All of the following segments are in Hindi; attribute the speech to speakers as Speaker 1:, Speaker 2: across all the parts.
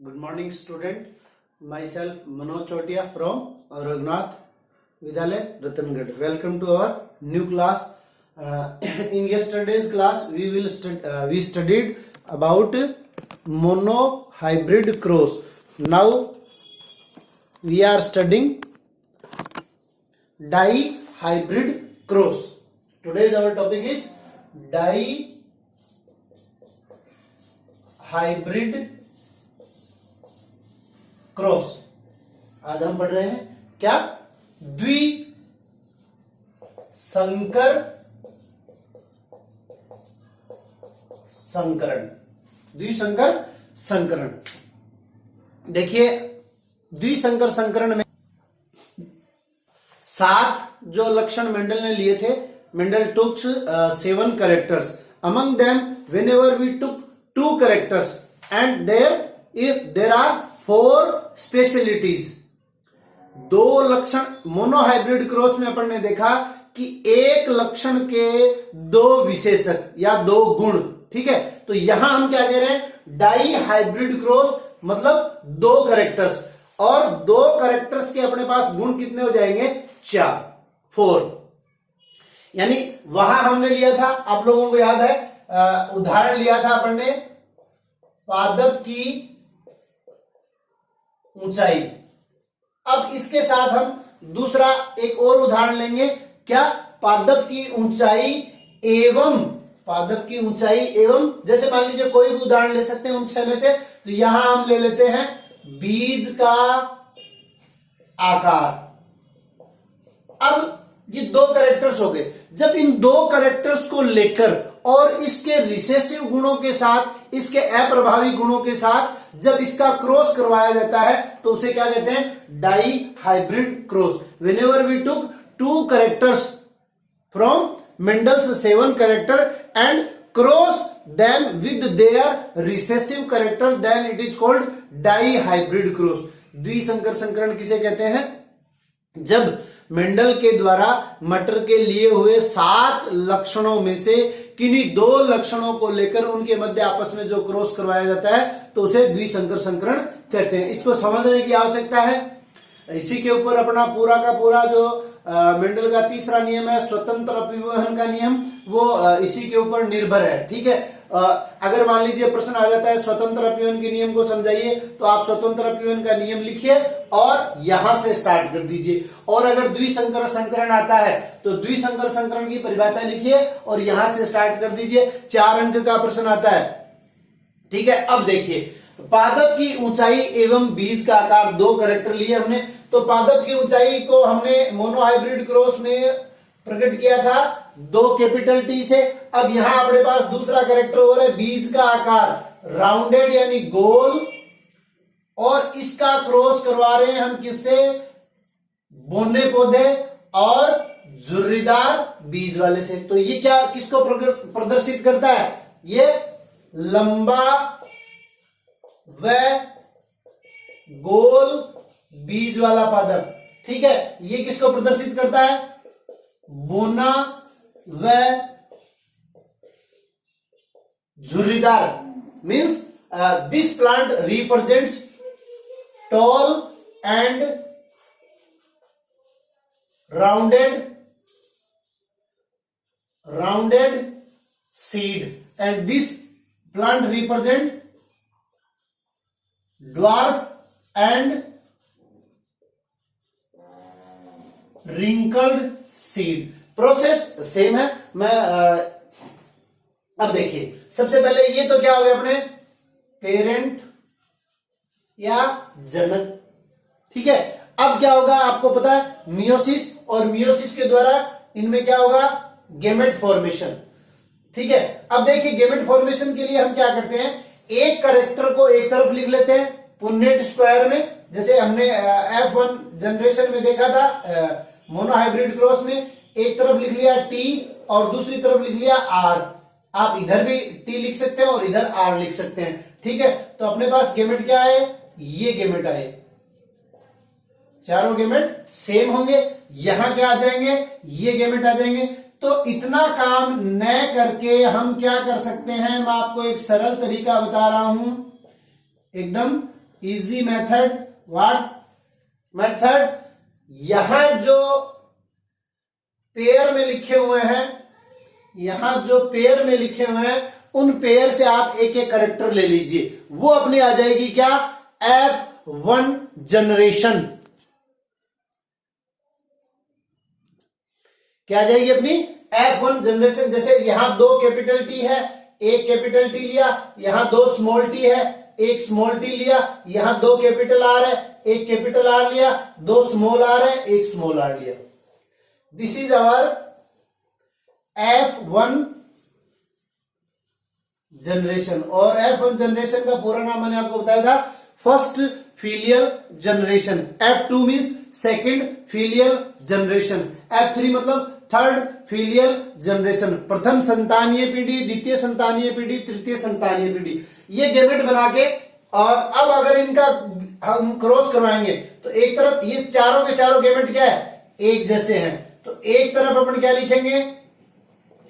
Speaker 1: Good morning, student. Myself Manoj Chotia from Raghunath Vidyalaya, Ratangad. Welcome to our new class. In yesterday's class, we studied about monohybrid cross. Now we are studying dihybrid cross. Today's our topic is dihybrid cross. आज हम पढ़ रहे हैं क्या? द्विसंकर संकरण. द्विसंकर संकरण. देखिए, द्विसंकर संकरण में 7 जो लक्षण मेंडल ने लिए थे. Mendel took 7 characters. Among them, whenever we took 2 characters, and there are 4 specialities. 2 लक्षण मोनोहाइब्रिड क्रॉस में अपन ने देखा कि एक लक्षण के 2 विशेषक या 2 गुण. ठीक है, तो यहां हम क्या कह रहे हैं? डाई हाइब्रिड क्रॉस मतलब 2 कैरेक्टर्स, और 2 कैरेक्टर्स के अपने पास गुण कितने हो जाएंगे? 4. यानी वहां हमने लिया था, आप लोगों को याद है, उदाहरण लिया था अपन ने पादप की ऊंचाई. अब इसके साथ हम दूसरा एक और उदाहरण लेंगे. क्या? पादप की ऊंचाई एवं जैसे मान लीजिए कोई भी उदाहरण ले सकते हैं उन 6 में से. तो यहां हम ले लेते हैं बीज का आकार. अब ये 2 कैरेक्टर्स हो गए. जब इन 2 कैरेक्टर्स को लेकर और इसके रिसेसिव गुणों के साथ, इसके अप्रभावी गुणों के साथ जब इसका क्रॉस करवाया जाता है तो उसे क्या कहते हैं? Dihybrid cross. Whenever we took 2 characters from Mendel's 7 character and cross them with their recessive character, then it is called dihybrid cross. द्विसंकर संकरण किसे कहते हैं? जब मेंडल के द्वारा मटर के लिए हुए 7 लक्षणों में से किन्हीं 2 लक्षणों को लेकर उनके मध्य आपस में जो क्रॉस करवाया जाता है तो उसे द्विसंकर संकरण कहते हैं. इसको समझने की आवश्यकता है. इसी के ऊपर अपना पूरा का पूरा जो मेंडल का तीसरा नियम है, स्वतंत्र अपव्यवहन का नियम, वो इसी के ऊपर निर्भर है. ठीक है, अगर मान लीजिए प्रश्न आ जाता है स्वतंत्र अपव्यवहन के नियम को समझाइए, तो आप स्वतंत्र अपव्यवहन का नियम लिखिए और यहां से स्टार्ट कर दीजिए. और अगर द्विसंकर संकरण आता है तो द्विसंकर संकरण की परिभाषा लिखिए और यहां से स्टार्ट कर दीजिए. 4 अंक का प्रश्न आता है. ठीक है, अब देखिए, पादप की ऊंचाई एवं बीज का आकार 2 कैरेक्टर लिए हमने. तो पादप की ऊंचाई को हमने मोनोहाइब्रिड क्रॉस में प्रकट किया था 2 कैपिटल टी से. अब यहां अपने पास दूसरा कैरेक्टर हो रहा है बीज का आकार, राउंडेड यानी गोल, और इसका क्रॉस करवा रहे हैं हम किससे? बोने पौधे और झुर्रीदार बीज वाले से. तो ये क्या किसको प्रदर्शित करता है? ये लंबा व गोल बीज वाला पादप. ठीक है, ये किसको प्रदर्शित करता है? बोना व झुर्रीदार. Means this plant represents tall and rounded seed, and this plant represent dwarf and wrinkled seed. Process same है. मैं अब देखिए, सबसे पहले ये तो क्या हो गया अपने? पेरेंट या जनक. ठीक है, अब क्या होगा आपको पता है? मियोसिस, और मियोसिस के द्वारा इनमें क्या होगा? Gamete formation. ठीक है, अब देखिए, गेमेट फॉर्मेशन के लिए हम क्या करते हैं? एक कैरेक्टर को एक तरफ लिख लेते हैं पुन्नेट स्क्वायर में, जैसे हमने F1 जनरेशन में देखा था मोनोहाइब्रिड क्रॉस में. एक तरफ लिख लिया T और दूसरी तरफ लिख लिया R. आप इधर भी T लिख सकते हैं और इधर R लिख सकते हैं. ठीक है, तो अपने पास गेमेट क्या है? ये गेमेट आए. चारों गेमेट सेम होंगे. यहां क्या आ जाएंगे? ये गेमेट आ जाएंगे. तो इतना काम न करके हम क्या कर सकते हैं, मैं आपको एक सरल तरीका बता रहा हूं, एकदम इजी मेथड, व्हाट मेथड, यहां जो पेयर में लिखे हुए हैं, यहां जो पेयर में लिखे हुए हैं उन पेयर से आप एक एक कैरेक्टर ले लीजिए, वो अपनी आ जाएगी क्या, F1 जनरेशन। क्या आ जाएगी अपनी F1 जनरेशन। जैसे यहां दो कैपिटल टी है, एक कैपिटल टी लिया, यहां दो स्मॉल टी है, एक स्मॉल टी लिया, यहां दो कैपिटल आर है, एक कैपिटल आर लिया, दो स्मॉल आर है, एक स्मॉल आर लिया। This is our F1 generation. और F1 जनरेशन का पूरा नाम मैंने आपको बताया था, first filial generation. F2 means second filial generation. F3 मतलब थर्ड फिलियल जनरेशन, प्रथम संतानीय पीढ़ी, द्वितीय संतानीय पीढ़ी, तृतीय संतानीय पीढ़ी। ये गैमेट बना के, और अब अगर इनका हम क्रॉस करवाएंगे तो एक तरफ ये चारों के चारों गैमेट क्या है, एक जैसे हैं, तो एक तरफ अपन क्या लिखेंगे,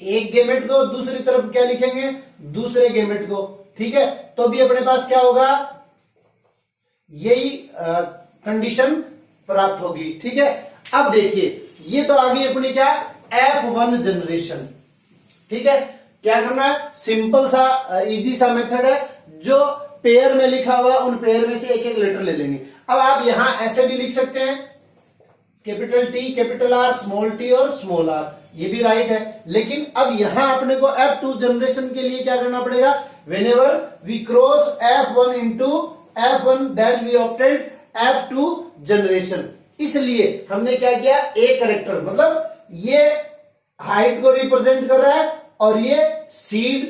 Speaker 1: एक गैमेट को, दूसरी तरफ क्या लिखेंगे, दूसरे गैमेट को। ठीक है, तो भी अपने पास क्या होगा, यही कंडीशन प्राप्त होगी। ठीक है, अब देखिए ये तो आ गई अपनी क्या, F1 जनरेशन। ठीक है, क्या करना है, सिंपल सा इजी सा मेथड है, जो पेयर में लिखा हुआ उन पेयर में से एक एक लेटर ले लेंगे। अब आप यहां ऐसे भी लिख सकते हैं, capital T, capital R, small T और स्मॉल आर, ये भी राइट है। लेकिन अब यहां अपने को F2 जनरेशन के लिए क्या करना पड़ेगा, whenever we cross F1 into F1 then we obtain F2 generation. इसलिए हमने क्या किया, एक कैरेक्टर, मतलब ये हाइट को रिप्रेजेंट कर रहा है और ये सीड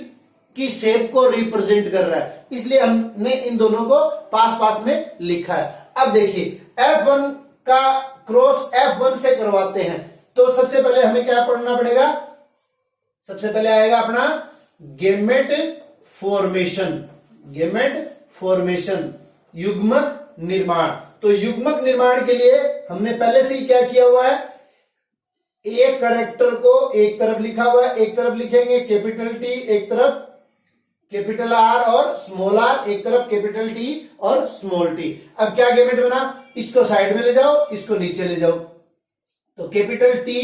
Speaker 1: की शेप को रिप्रेजेंट कर रहा है, इसलिए हमने इन दोनों को पास पास में लिखा है। अब देखिए F1 का क्रॉस F1 से करवाते हैं, तो सबसे पहले हमें क्या पढ़ना पड़ेगा, सबसे पहले आएगा अपना गैमेट फॉर्मेशन, गैमेट फॉर्मेशन, युग्मक निर्माण। तो युग्मक निर्माण के लिए हमने पहले से ही क्या किया हुआ है, एक कैरेक्टर को एक तरफ लिखा हुआ है, एक तरफ लिखेंगे कैपिटल टी, एक तरफ कैपिटल आर और स्मॉल आर, एक तरफ कैपिटल टी और स्मॉल टी। अब क्या गैमेट बना, इसको साइड में ले जाओ, इसको नीचे ले जाओ, तो कैपिटल टी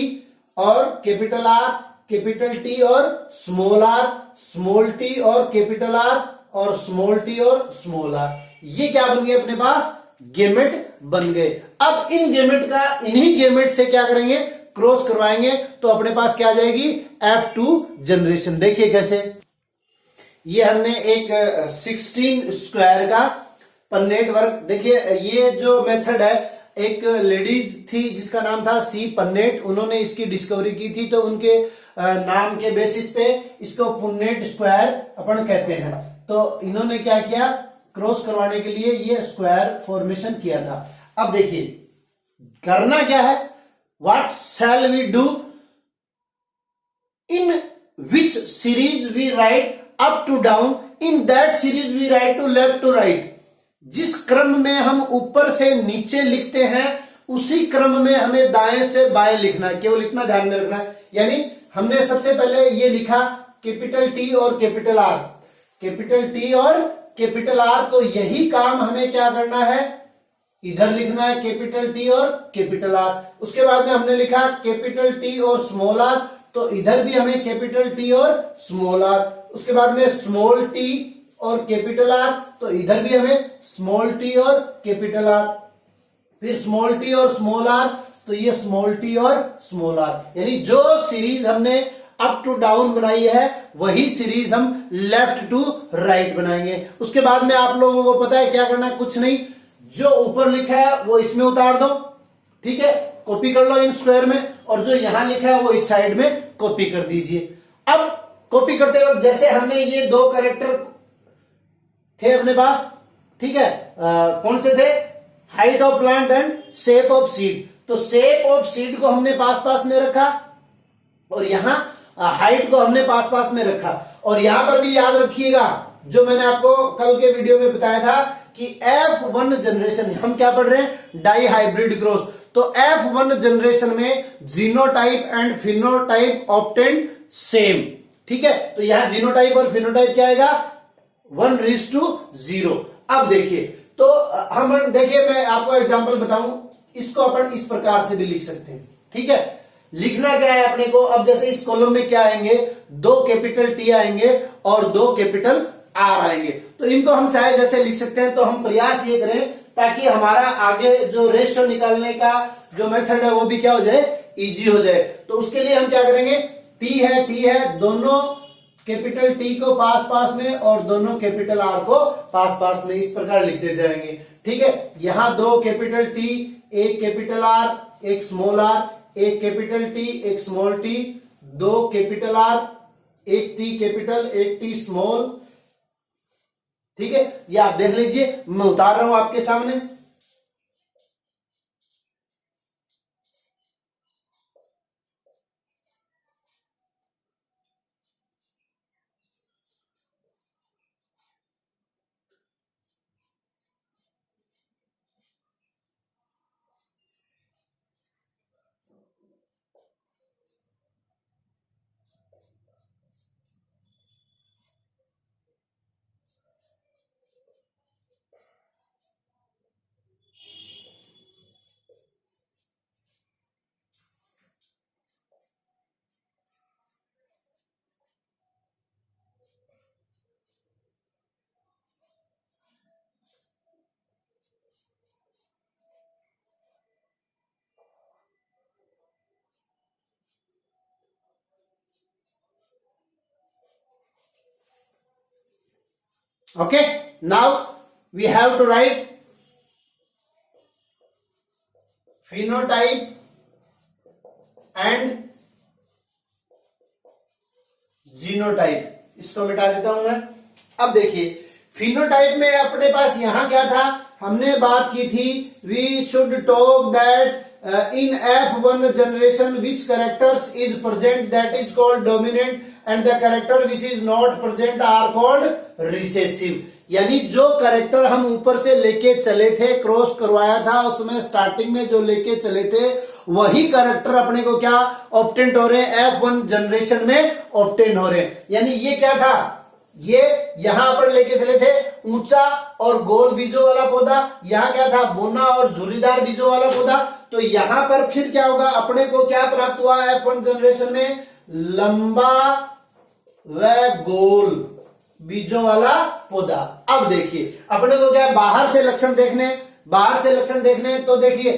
Speaker 1: और कैपिटल आर, कैपिटल टी और स्मॉल आर, स्मॉल टी और कैपिटल आर और स्मॉल टी और स्मॉल आर, ये क्या बन गए अपने पास, गैमेट बन गए। अब इन गैमेट का, इन्हीं गैमेट से क्या करेंगे, क्रॉस करवाएंगे, तो अपने पास क्या आ जाएगी, F2 जनरेशन। देखिए कैसे, ये हमने एक 16 स्क्वायर का पन्नेट वर्क, देखिए ये जो मेथड है, एक लेडीज थी जिसका नाम था सी पन्नेट, उन्होंने इसकी डिस्कवरी की थी, तो उनके नाम के बेसिस पे इसको पुन्नेट स्क्वायर अपन कहते हैं। तो इन्होंने क्या किया, क्रॉस करवाने के लिए ये स्क्वायर फॉर्मेशन किया था। अब देखिए करना क्या है, what shall we do, in which series we write up to down, in that series we write to left to right. जिस क्रम में हम ऊपर से नीचे लिखते हैं उसी क्रम में हमें दाएं से बाएं लिखना है, केवल इतना ध्यान में रखना है। यानी हमने सबसे पहले ये लिखा कैपिटल टी और कैपिटल आर, कैपिटल टी और कैपिटल आर, तो यही काम हमें क्या करना है, इधर लिखना है कैपिटल टी और कैपिटल आर। उसके बाद में हमने लिखा कैपिटल टी और स्मॉल आर, तो इधर भी हमें कैपिटल टी और स्मॉल आर। उसके बाद में स्मॉल टी और कैपिटल आर, तो इधर भी हमें स्मॉल टी और कैपिटल आर, फिर स्मॉल टी और स्मॉल आर, तो ये स्मॉल टी और स्मॉल आर। यानी जो सीरीज हमने अप टू डाउन बनाई है वही सीरीज हम लेफ्ट टू राइट बनाएंगे। उसके बाद में आप लोगों को पता है क्या करना है, कुछ नहीं, जो ऊपर लिखा है वो इसमें उतार दो, ठीक है, कॉपी कर लो इन स्क्वायर में, और जो यहां लिखा है वो इस साइड में कॉपी कर दीजिए। अब कॉपी करते वक्त जैसे हमने ये दो कैरेक्टर थे अपने पास, ठीक है, कौन से थे, height of plant and shape of seed, तो शेप ऑफ सीड को हमने पास पास में रखा और यहां हाइट को हमने पास पास में रखा। और यहां पर भी याद रखिएगा जो मैंने आपको कल के वीडियो में बताया था कि F1 जनरेशन, हम क्या पढ़ रहे हैं, डाई हाइब्रिड क्रॉस, तो F1 जनरेशन में genotype and phenotype obtain same, ठीक है। तो यहां जीनोटाइप और फिनोटाइप क्या आएगा, 1:0। अब देखिए तो हम देखिए, मैं आपको एग्जांपल बताऊं, इसको अपन इस प्रकार से भी लिख सकते हैं। ठीक है, लिखना क्या है अपने को, अब जैसे इस कॉलम में क्या आएंगे, 2 कैपिटल टी आएंगे और 2 कैपिटल आर आएंगे। तो इनको हम चाहे जैसे लिख सकते हैं। तो हम प्रयास ये करें ताकि हमारा आगे जो रेशियो निकालने का जो मेथड है वो भी क्या हो जाए, इजी हो जाए। तो उसके लिए हम क्या करेंगे, टी है, दोनों कैपिटल टी को पास पास में और दोनों कैपिटल आर को पास पास में, इस प्रकार लिख देते जाएंगे। ठीक है, यहां 2 capital T, 1 capital R, 1 small R, 1 capital T, 1 small T, 2 capital R, 1 T capital, 1 T small. ठीक है, ये आप देख लीजिए, मैं उतार रहा हूं आपके सामने। Okay, now we have to write phenotype and genotype. इसको मिटा देता हूं मैं। अब देखिए, फिनोटाइप में अपने पास यहां क्या था, हमने बात की थी, we should talk that in F1 generation which characters is present, that is called dominant, and the character which is not present are called recessive। यानी जो कैरेक्टर हम ऊपर से लेके चले थे, क्रॉस करवाया था उसमें स्टार्टिंग में जो लेके चले थे, वही कैरेक्टर अपने को क्या ऑब्टेंट हो रहे हैं, F1 जनरेशन में ऑब्टेन हो रहे हैं। यानी ये क्या था, ये यहां पर लेके चले थे ऊंचा और गोल बीजों वाला पौधा, यहां क्या था, बोना और झुर्रीदार बीजों वाला पौधा। तो यहां पर फिर क्या होगा, अपने को क्या प्राप्त हुआ F1 जनरेशन में, लंबा व गोल बीजों वाला पौधा। अब देखिए अपने को क्या है, बाहर से लक्षण देखने, तो देखिए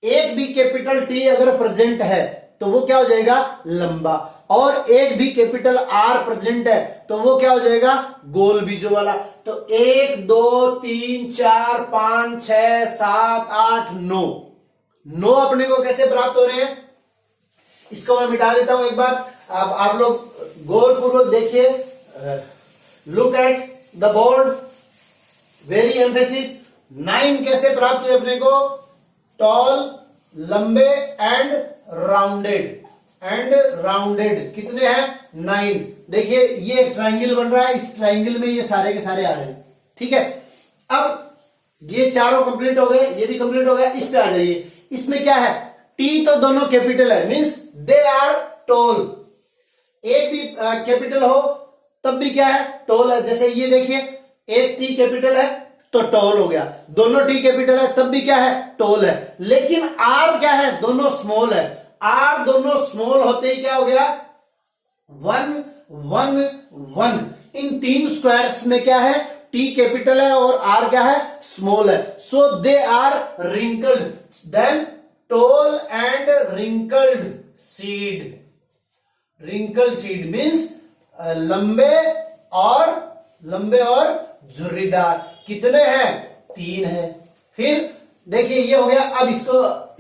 Speaker 1: एक भी कैपिटल टी अगर प्रेजेंट है तो वो क्या हो जाएगा, लंबा, और एक भी कैपिटल आर प्रेजेंट है तो वो क्या हो जाएगा, गोल बीजों वाला। तो 1 2 3 4 5 6 7 8 9 अपने को कैसे प्राप्त हो रहे हैं, इसको मैं मिटा देता हूं एक बार। अब आप लोग गौर पूर्वक देखिए, look at the board, very emphasis. 9 कैसे प्राप्त हुए अपने को, टॉल, लंबे एंड राउंडेड कितने हैं, 9। देखिए ये एक ट्राइंगल बन रहा है, इस ट्राइंगल में ये सारे के सारे आ रहे हैं। ठीक है, अब ये चारों कंप्लीट हो गए, ये भी कंप्लीट हो गया। इस पे आ जाइए, इसमें क्या है, टी तो दोनों कैपिटल है, मींस दे आर टोल। एक भी कैपिटल हो तब भी क्या है, टोल है। जैसे ये देखिए, एक टी कैपिटल है तो टोल हो गया, दोनों टी कैपिटल है तब भी क्या है, टोल है। लेकिन आर क्या है, दोनों स्मॉल है। आर दोनों स्मॉल होते ही क्या हो गया, 1 1 1। इन 3 स्क्वायर्स में क्या है, टी कैपिटल है और आर क्या है, स्मॉल है। So they are wrinkled, then tall and wrinkled seed. Wrinkled seed means लंबे और झुर्रीदार। कितने हैं, 3 है। फिर देखिए ये हो गया, अब इसको,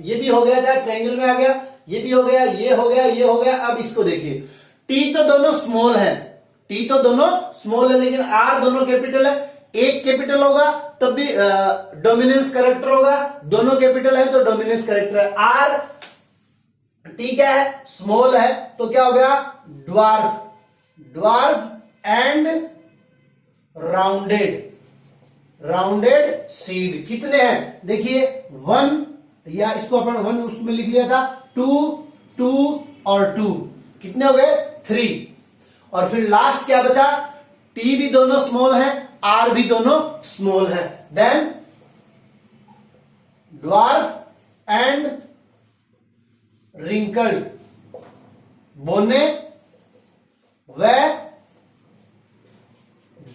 Speaker 1: ये भी हो गया था, ट्रायंगल में आ गया, ये भी हो गया, ये हो गया। अब इसको देखिए, टी तो दोनों स्मॉल है, लेकिन आर दोनों कैपिटल है। एक कैपिटल होगा तब भी डोमिनेंस कैरेक्टर होगा, दोनों कैपिटल है तो डोमिनेंस कैरेक्टर है। आर टी क्या है, स्मॉल है, तो क्या हो गया, ड्वार्फ एंड राउंडेड सीड। कितने हैं, देखिए 1, या इसको अपन 1 उसमें लिख लिया था, 2 और 2 कितने हो गए, 3। और फिर लास्ट क्या बचा, टी भी दोनों स्मॉल है, आर भी दोनों स्मॉल है। देन ड्वार्फ एंड रिंकल्ड, बोने व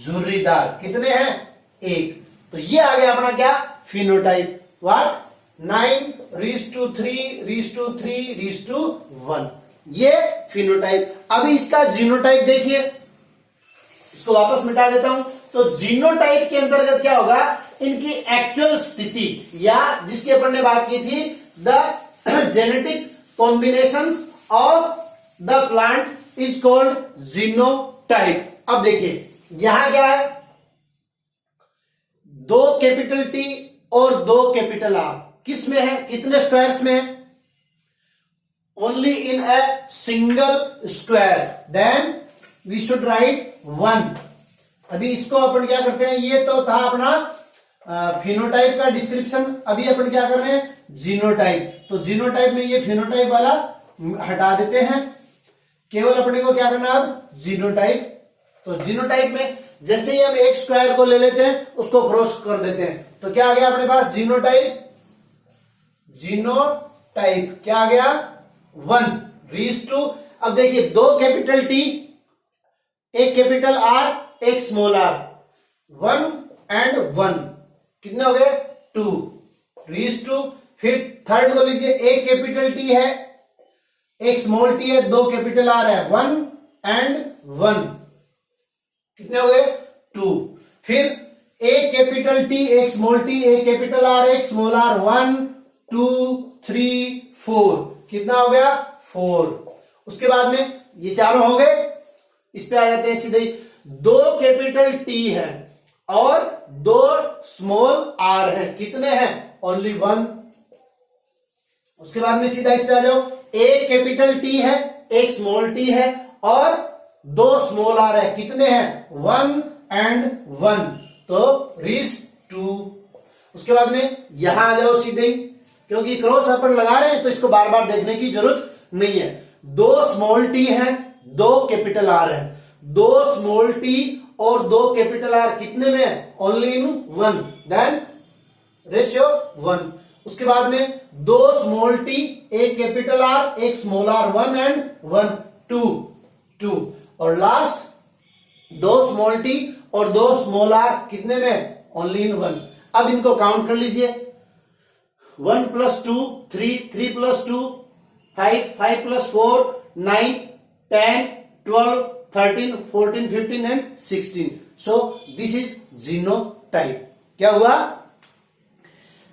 Speaker 1: झुर्रीदार, कितने हैं? एक। तो ये आ गया अपना क्या? फिनोटाइप। व्हाट? 9:3:3:1, ये फिनोटाइप। अभी इसका जीनोटाइप देखिए, इसको वापस मिटा देता हूं। तो जीनोटाइप के अंतर्गत क्या होगा? इनकी एक्चुअल स्थिति, या जिसकी अपन ने बात की थी, the genetic combinations of the plant is called genotype. अब देखिए यहां क्या है, 2 कैपिटल टी और 2 कैपिटल आर किस में है? कितने स्क्वायर्स में है? Only in a single square. Then we should write 1। अभी इसको अपन क्या करते हैं, ये तो था अपना फिनोटाइप का डिस्क्रिप्शन। अभी अपन क्या कर रहे हैं? जीनोटाइप। तो जीनोटाइप में ये फिनोटाइप वाला हटा देते हैं, केवल अपने को क्या करना अब? जीनोटाइप। तो जीनोटाइप में जैसे ही हम एक स्क्वायर को ले लेते हैं, उसको क्रॉस कर देते हैं, तो क्या आ गया अपने पास? जीनोटाइप। जीनोटाइप क्या आ गया? 1:2। अब देखिए 2 कैपिटल टी, एक कैपिटल आर, एक स्मॉल आर, 1 and 1 कितने हो गए? 2:2। फिर थर्ड को लीजिए, एक कैपिटल टी है, एक स्मॉल टी है, 2 कैपिटल आर है, 1 and 1 कितने हो गए? 2। फिर एक कैपिटल टी, एक स्मॉल टी, एक कैपिटल आर, एक स्मॉल आर, 1 2 3 4 कितना हो गया? 4। उसके बाद में ये चारों हो गए। इस पे आ जाते हैं सीधे ही, 2 कैपिटल टी है और 2 स्मॉल आर है, कितने हैं? ओनली 1। उसके बाद में सीधा इस पे आ जाओ, एक कैपिटल टी है, एक स्मॉल टी है और 2 स्मॉल आर है, कितने हैं? 1 and 1, तो रीज 2। उसके बाद में यहां आ जाओ सीधे ही, क्योंकि क्रॉस अपन लगा रहे हैं तो इसको बार बार देखने की जरूरत नहीं है। 2 स्मॉल टी है, 2 कैपिटल आर है, 2 स्मॉल टी और 2 कैपिटल आर कितने में है? Only in 1। Then ratio 1। उसके बाद में 2 स्मॉल टी, एक कैपिटल आर, एक स्मॉल आर, 1 and 1 2। और लास्ट 2 स्मॉल टी और 2 स्मॉल आर कितने में? Only in 1। अब इनको काउंट कर लीजिए, 1 + 2 3, 3 + 2 5, 5 + 4 9, 10 12 13 14 15 and 16। So this is genotype. क्या हुआ?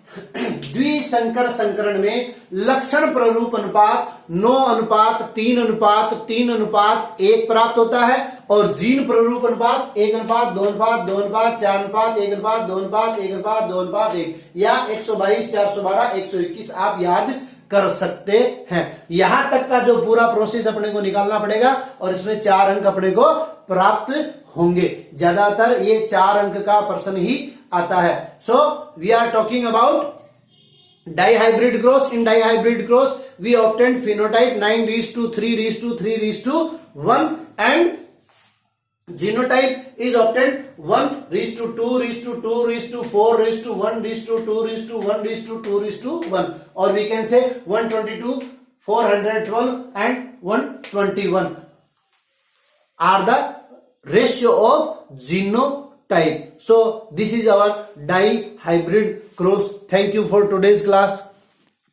Speaker 1: द्विसंकर संकरण में लक्षण प्ररूप अनुपात 9:3:3:1 प्राप्त होता है और जीन प्ररूप अनुपात 1:2:2:4:5:1:2:1:1 या 122 412 121 आप याद कर सकते हैं। यहां तक का जो पूरा प्रोसेस अपने को निकालना पड़ेगा और इसमें 4 अंक अपने को प्राप्त होंगे। ज्यादातर ये 4 अंक का प्रश्न ही आता है। So we are talking about dihybrid cross. In dihybrid cross we obtained phenotype 9:3:3:1 and genotype is obtained 1:2:2:4:1:2:1:1 or we can say 122 412 and 121 are the ratio of genotype. So this is our dihybrid cross. Thank you for today's class.